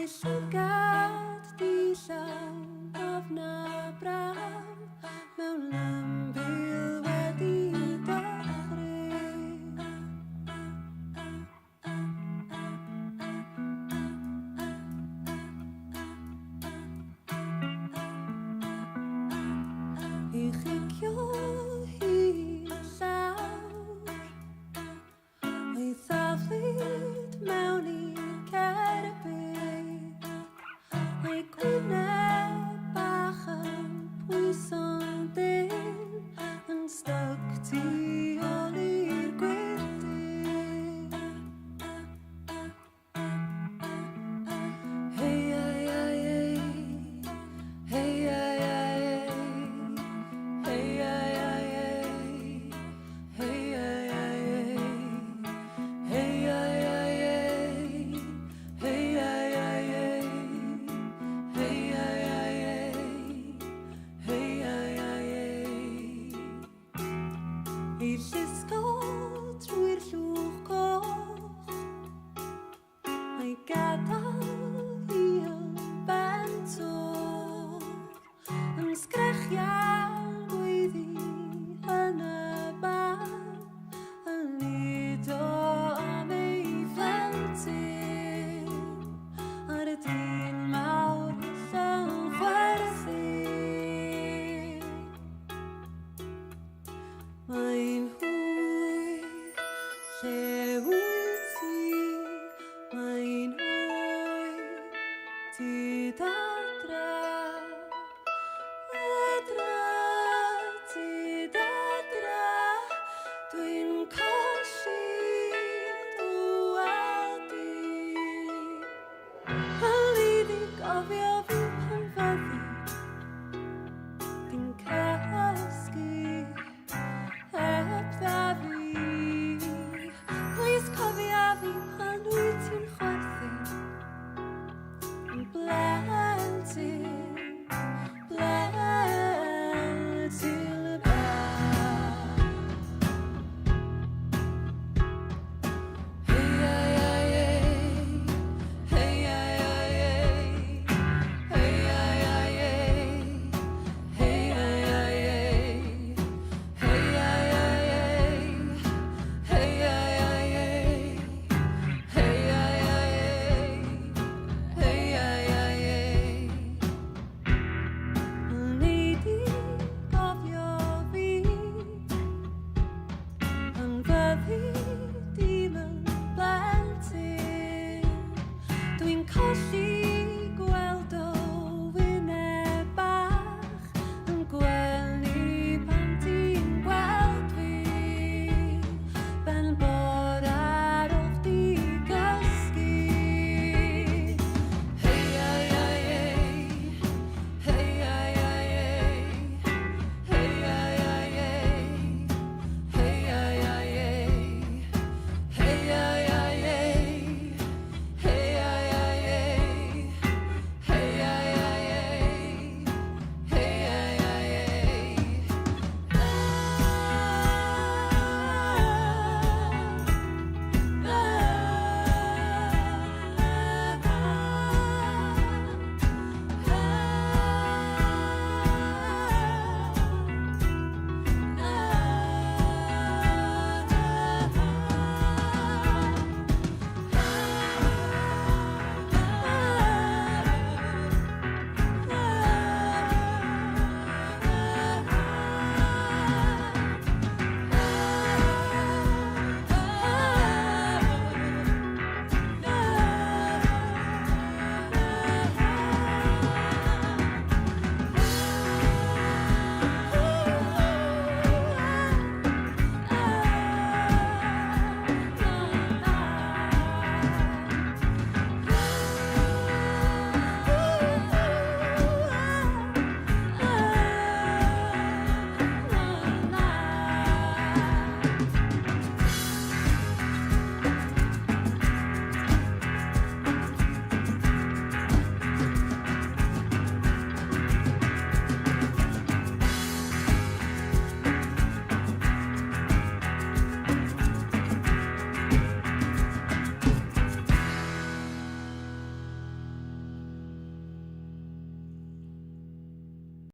llygad di-llawn ofna braf mewn ymbil wedi dychryn. I chicio hi llawr ei thaflid mewn i cerbyd ei gwyneb bach yn pwyso'n dyn yn styc tu ôl i'r gwyrdyr. Hei ai ai ei, hei ai ai ei, hei ai ai ei, hei ai ai ei, hei ai ai ei, hei ai ai ei, hei ai ai ei, hei ai ai ei. I llusgo trwy'r llwch coch a'i gadael i y bento yn sgrechian gweiddi yn y ban yn lido am ei phlentyn ar y dyn mawr llawn chwerthin. Mae